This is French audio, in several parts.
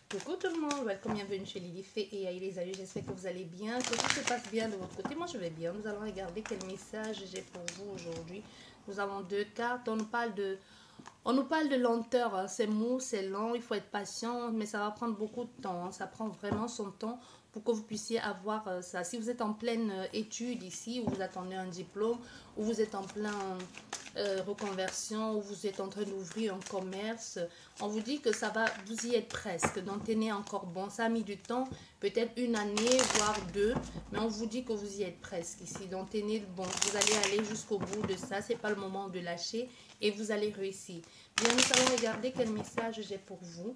Coucou tout le monde, welcome, bienvenue chez Lily Fée et les amis, j'espère que vous allez bien, que tout se passe bien de votre côté. Moi je vais bien. Nous allons regarder quel message j'ai pour vous aujourd'hui. Nous avons deux cartes. On nous parle de lenteur, hein. C'est mou, c'est lent, il faut être patient, mais ça va prendre beaucoup de temps, hein. Ça prend vraiment son temps pour que vous puissiez avoir ça. Si vous êtes en pleine étude ici, ou vous attendez un diplôme, ou vous êtes en plein reconversion, ou vous êtes en train d'ouvrir un commerce, on vous dit que ça va, vous y êtes presque, donc tenez encore bon. Ça a mis du temps, peut-être une année, voire deux, mais on vous dit que vous y êtes presque ici, donc tenez bon. Vous allez aller jusqu'au bout de ça, c'est pas le moment de lâcher et vous allez réussir. Bien, nous allons regarder quel message j'ai pour vous.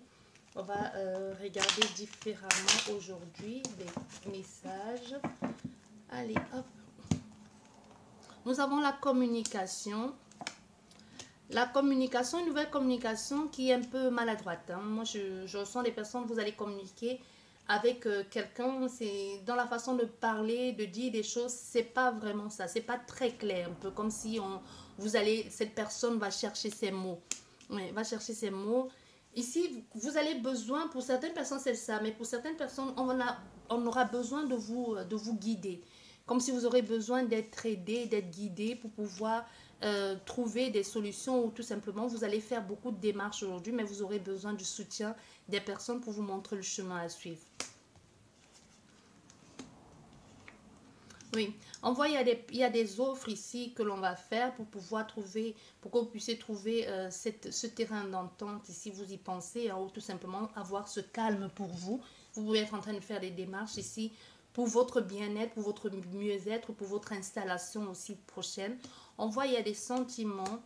On va regarder différemment aujourd'hui les messages. Allez, hop. Nous avons la communication. La communication, une nouvelle communication qui est un peu maladroite, hein. Moi, je ressens des personnes, vous allez communiquer avec quelqu'un, c'est dans la façon de parler, de dire des choses, c'est pas vraiment ça, c'est pas très clair, un peu comme si cette personne va chercher ses mots. Ouais, va chercher ses mots. Ici, vous allez besoin, pour certaines personnes c'est ça, mais pour certaines personnes, on aura besoin de vous guider. Comme si vous aurez besoin d'être aidé, d'être guidé pour pouvoir trouver des solutions, ou tout simplement vous allez faire beaucoup de démarches aujourd'hui, mais vous aurez besoin du soutien des personnes pour vous montrer le chemin à suivre. Oui, on voit il y a des offres ici que l'on va faire pour pouvoir trouver, pour que vous puissiez trouver ce terrain d'entente ici, vous y pensez, hein, ou tout simplement avoir ce calme pour vous. Vous pouvez être en train de faire des démarches ici pour votre bien-être, pour votre mieux-être, pour votre installation aussi prochaine. On voit il y a des sentiments,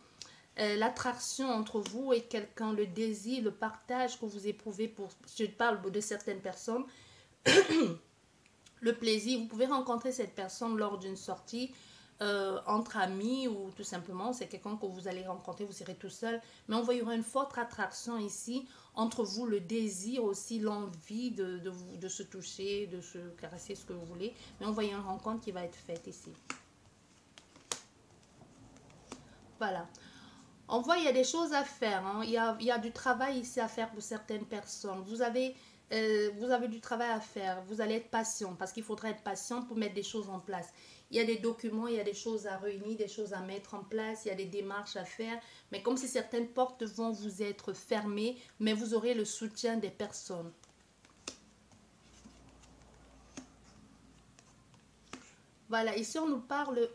l'attraction entre vous et quelqu'un, le désir, le partage que vous éprouvez pour, je parle de certaines personnes, le plaisir, vous pouvez rencontrer cette personne lors d'une sortie entre amis, ou tout simplement c'est quelqu'un que vous allez rencontrer, vous serez tout seul, mais on voit il y aura une forte attraction ici entre vous, le désir aussi, l'envie de se toucher, de se caresser, ce que vous voulez, mais on voit il y a une rencontre qui va être faite ici. Voilà. On voit il y a des choses à faire, hein. Il y a du travail ici à faire pour certaines personnes. Vous avez du travail à faire. Vous allez être patient parce qu'il faudra être patient pour mettre des choses en place. Il y a des documents, il y a des choses à réunir, des choses à mettre en place, il y a des démarches à faire. Mais comme si certaines portes vont vous être fermées, mais vous aurez le soutien des personnes. Voilà, ici on nous parle.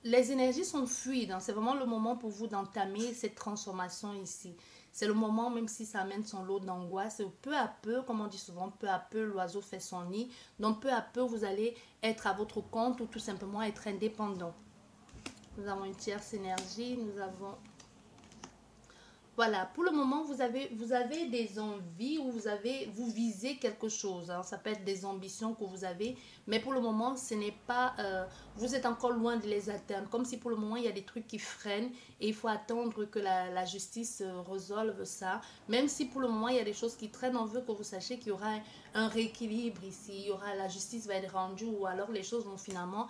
Les énergies sont fluides, hein. C'est vraiment le moment pour vous d'entamer cette transformation ici. C'est le moment, même si ça amène son lot d'angoisse, peu à peu, comme on dit souvent, peu à peu, l'oiseau fait son nid. Donc, peu à peu, vous allez être à votre compte ou tout simplement être indépendant. Nous avons une tierce énergie, nous avons... Voilà, pour le moment, vous avez des envies, ou vous visez quelque chose, hein. Ça peut être des ambitions que vous avez, mais pour le moment, ce n'est pas, vous êtes encore loin de les atteindre. Comme si pour le moment, il y a des trucs qui freinent et il faut attendre que la justice résolve ça. Même si pour le moment, il y a des choses qui traînent, on veut que vous sachiez qu'il y aura un rééquilibre ici. La justice va être rendue, ou alors les choses vont finalement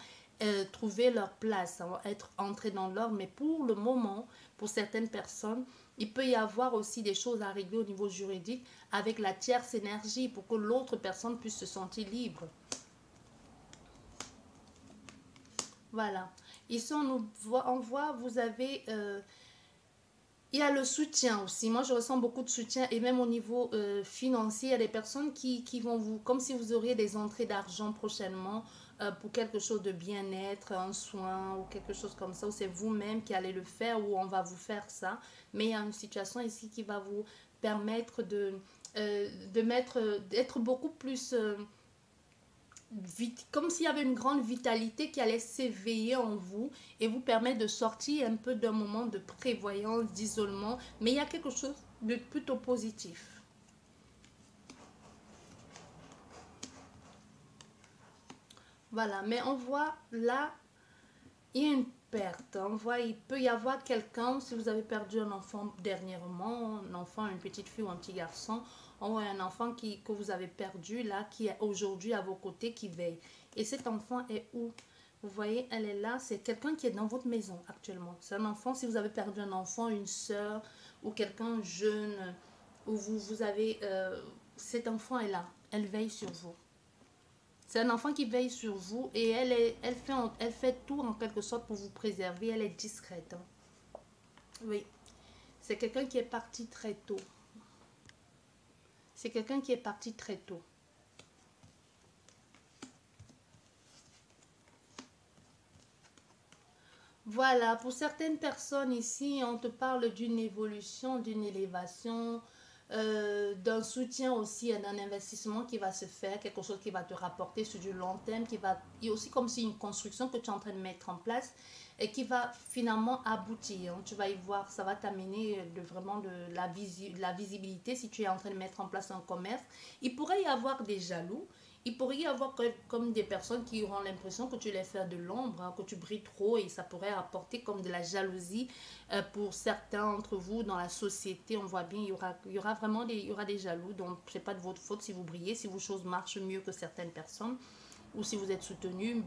trouver leur place, hein, être entrées dans l'ordre. Mais pour le moment, pour certaines personnes, il peut y avoir aussi des choses à régler au niveau juridique avec la tierce énergie pour que l'autre personne puisse se sentir libre. Voilà. Ici, on voit, vous avez... il y a le soutien aussi. Moi, je ressens beaucoup de soutien, et même au niveau financier, il y a des personnes qui vont vous... Comme si vous auriez des entrées d'argent prochainement pour quelque chose de bien-être, un soin ou quelque chose comme ça, ou c'est vous-même qui allez le faire, ou on va vous faire ça. Mais il y a une situation ici qui va vous permettre d'être beaucoup plus... comme s'il y avait une grande vitalité qui allait s'éveiller en vous et vous permettre de sortir un peu d'un moment de prévoyance, d'isolement. Mais il y a quelque chose de plutôt positif. Voilà, mais on voit là, il y a une perte. On voit, il peut y avoir quelqu'un, si vous avez perdu un enfant dernièrement, un enfant, une petite fille ou un petit garçon, on voit un enfant que vous avez perdu là, qui est aujourd'hui à vos côtés, qui veille. Et cet enfant est où? Vous voyez, elle est là, c'est quelqu'un qui est dans votre maison actuellement. C'est un enfant, si vous avez perdu un enfant, une soeur ou quelqu'un jeune, ou vous avez cet enfant est là, elle veille sur vous. C'est un enfant qui veille sur vous et elle fait tout en quelque sorte pour vous préserver. Elle est discrète. Hein. Oui. C'est quelqu'un qui est parti très tôt. C'est quelqu'un qui est parti très tôt. Voilà, pour certaines personnes ici, on te parle d'une évolution, d'une élévation, d'un soutien aussi, d'un investissement qui va se faire, quelque chose qui va te rapporter sur du long terme, et aussi comme si une construction que tu es en train de mettre en place et qui va finalement aboutir. Tu vas y voir, ça va t'amener vraiment de la visibilité si tu es en train de mettre en place un commerce. Il pourrait y avoir des jaloux. Il pourrait y avoir comme des personnes qui auront l'impression que tu les fais de l'ombre, hein, que tu brilles trop et ça pourrait apporter comme de la jalousie pour certains d'entre vous dans la société. On voit bien, il y aura vraiment il y aura des jaloux, donc ce n'est pas de votre faute si vous brillez, si vos choses marchent mieux que certaines personnes ou si vous êtes soutenu.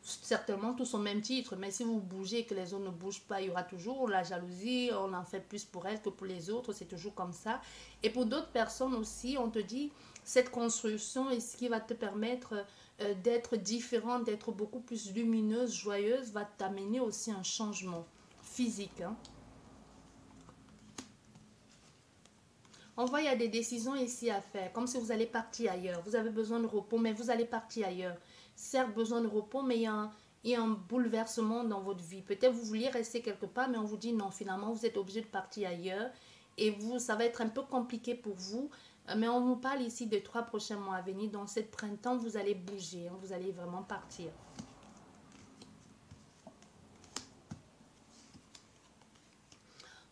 Certainement tous au même titre, mais si vous bougez et que les autres ne bougent pas, il y aura toujours la jalousie, on en fait plus pour elles que pour les autres, c'est toujours comme ça. Et pour d'autres personnes aussi, on te dit, cette construction est ce qui va te permettre d'être différente, d'être beaucoup plus lumineuse, joyeuse, va t'amener aussi un changement physique. Hein. On voit, il y a des décisions ici à faire, comme si vous allez partir ailleurs. Vous avez besoin de repos, mais vous allez partir ailleurs. Certes, besoin de repos, mais il y a un bouleversement dans votre vie. Peut-être vous vouliez rester quelque part, mais on vous dit non, finalement, vous êtes obligé de partir ailleurs. Et vous, ça va être un peu compliqué pour vous. Mais on vous parle ici des 3 prochains mois à venir. Dans cette printemps, vous allez bouger. Hein, vous allez vraiment partir.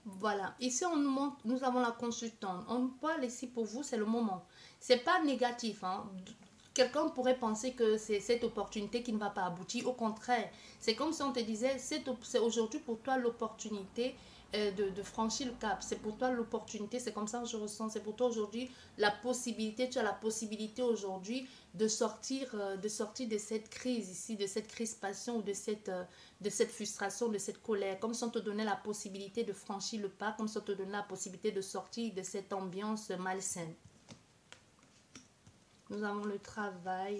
Voilà, ici on nous montre, nous avons la consultante. On parle ici pour vous, c'est le moment. C'est pas négatif, hein. Quelqu'un pourrait penser que c'est cette opportunité qui ne va pas aboutir. Au contraire, c'est comme si on te disait, c'est aujourd'hui pour toi l'opportunité de franchir le cap. C'est pour toi l'opportunité, c'est comme ça que je ressens. C'est pour toi aujourd'hui la possibilité, tu as la possibilité aujourd'hui de sortir de cette crise ici, de cette crispation ou de cette frustration, de cette colère. Comme si on te donnait la possibilité de franchir le pas, comme si on te donnait la possibilité de sortir de cette ambiance malsaine. Nous avons le travail.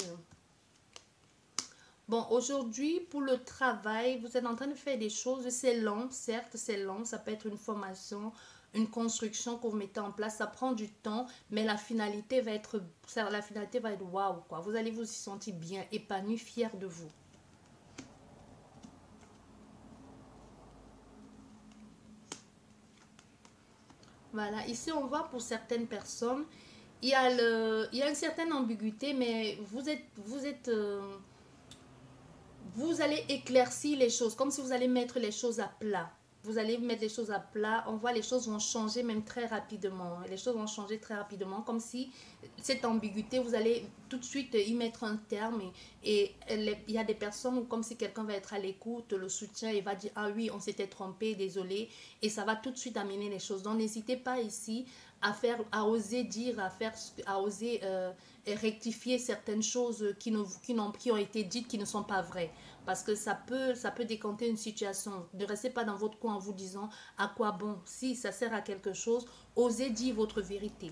Bon, aujourd'hui, pour le travail, vous êtes en train de faire des choses. C'est long, certes, c'est long. Ça peut être une formation, une construction que vous mettez en place. Ça prend du temps, mais la finalité va être waouh, quoi. Vous allez vous y sentir bien, épanoui, fier de vous. Voilà, ici, on voit pour certaines personnes, il y a une certaine ambiguïté, mais vous allez éclaircir les choses, comme si vous allez mettre les choses à plat. Vous allez mettre les choses à plat, on voit les choses vont changer même très rapidement. Les choses vont changer très rapidement, comme si cette ambiguïté, vous allez tout de suite y mettre un terme. Et il y a des personnes comme si quelqu'un va être à l'écoute, le soutien, et va dire, ah oui, on s'était trompé, désolé. Et ça va tout de suite amener les choses. Donc n'hésitez pas ici à oser dire, à oser rectifier certaines choses qui ont été dites, qui ne sont pas vraies. Parce que ça peut décanter une situation. Ne restez pas dans votre coin en vous disant à quoi bon. Si ça sert à quelque chose, osez dire votre vérité.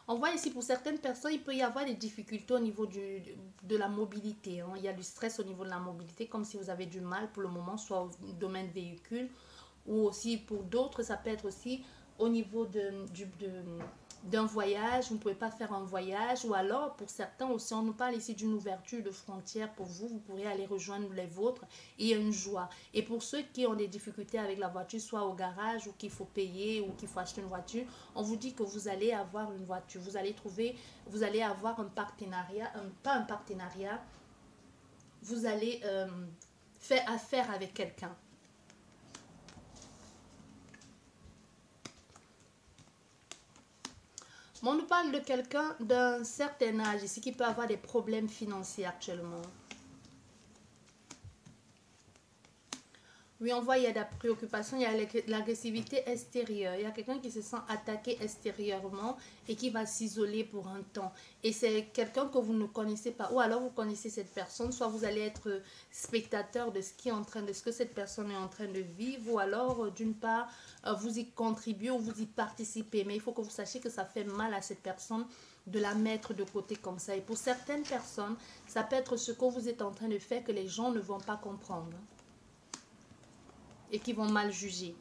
On voit ici pour certaines personnes, il peut y avoir des difficultés au niveau de la mobilité. Hein. Il y a du stress au niveau de la mobilité, comme si vous avez du mal pour le moment, soit au domaine véhicule, ou aussi pour d'autres, ça peut être aussi au niveau d'un voyage, vous ne pouvez pas faire un voyage, ou alors pour certains aussi, on nous parle ici d'une ouverture de frontières pour vous, vous pourrez aller rejoindre les vôtres et il y a une joie. Et pour ceux qui ont des difficultés avec la voiture, soit au garage ou qu'il faut payer ou qu'il faut acheter une voiture, on vous dit que vous allez avoir une voiture, vous allez avoir un partenariat, pas un partenariat, vous allez faire affaire avec quelqu'un. On nous parle de quelqu'un d'un certain âge ici qui peut avoir des problèmes financiers actuellement. Oui, on voit, il y a de la préoccupation, il y a l'agressivité extérieure. Il y a quelqu'un qui se sent attaqué extérieurement et qui va s'isoler pour un temps. Et c'est quelqu'un que vous ne connaissez pas. Ou alors vous connaissez cette personne, soit vous allez être spectateur de ce qui est en train, de ce que cette personne est en train de vivre, ou alors d'une part, vous y contribuez ou vous y participez. Mais il faut que vous sachiez que ça fait mal à cette personne de la mettre de côté comme ça. Et pour certaines personnes, ça peut être ce que vous êtes en train de faire que les gens ne vont pas comprendre et qui vont mal juger.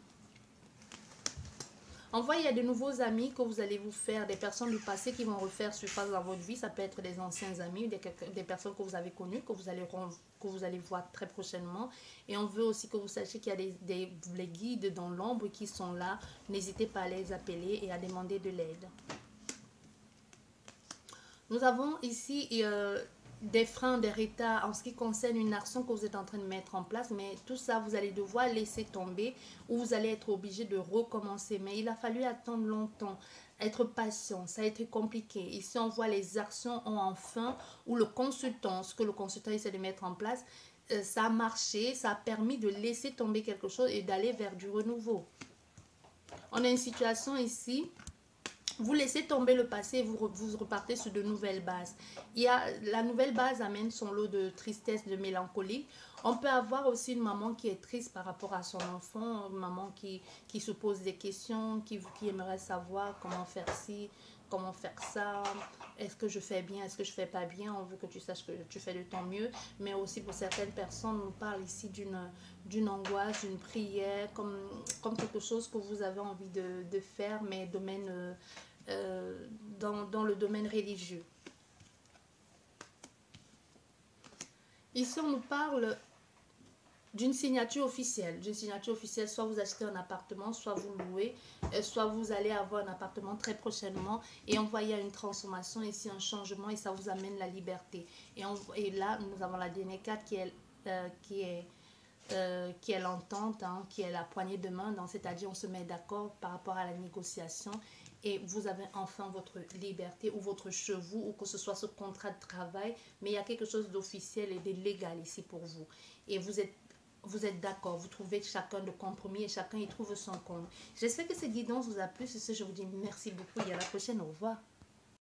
On voit, il y a de nouveaux amis que vous allez vous faire, des personnes du passé qui vont refaire surface dans votre vie. Ça peut être des anciens amis, des personnes que vous avez connues, que vous allez voir très prochainement. Et on veut aussi que vous sachiez qu'il y a des guides dans l'ombre qui sont là. N'hésitez pas à les appeler et à demander de l'aide. Nous avons ici des freins, des retards en ce qui concerne une action que vous êtes en train de mettre en place, mais tout ça, vous allez devoir laisser tomber ou vous allez être obligé de recommencer. Mais il a fallu attendre longtemps, être patient, ça a été compliqué. Ici, on voit les actions ont enfin, ou le consultant, ce que le consultant essaie de mettre en place, ça a marché, ça a permis de laisser tomber quelque chose et d'aller vers du renouveau. On a une situation ici. Vous laissez tomber le passé et vous repartez sur de nouvelles bases. La nouvelle base amène son lot de tristesse, de mélancolie. On peut avoir aussi une maman qui est triste par rapport à son enfant, une maman qui se pose des questions, qui aimerait savoir comment faire ci, comment faire ça, est-ce que je fais bien, est-ce que je fais pas bien, on veut que tu saches que tu fais de ton mieux. Mais aussi pour certaines personnes, on parle ici d'une angoisse, d'une prière, comme quelque chose que vous avez envie de faire, mais dans le domaine religieux. Ici, on nous parle d'une signature officielle. Soit vous achetez un appartement, soit vous louez, soit vous allez avoir un appartement très prochainement et on voit il y a une transformation ici, un changement et ça vous amène la liberté. Et là, nous avons la dernière carte qui est l'entente, hein, qui est la poignée de main, c'est-à-dire on se met d'accord par rapport à la négociation et vous avez enfin votre liberté ou votre chevaux ou que ce soit ce contrat de travail, mais il y a quelque chose d'officiel et de légal ici pour vous. Et vous êtes d'accord, vous trouvez chacun de compromis et chacun y trouve son compte. J'espère que cette guidance vous a plu. Sur ce, je vous dis merci beaucoup et à la prochaine. Au revoir.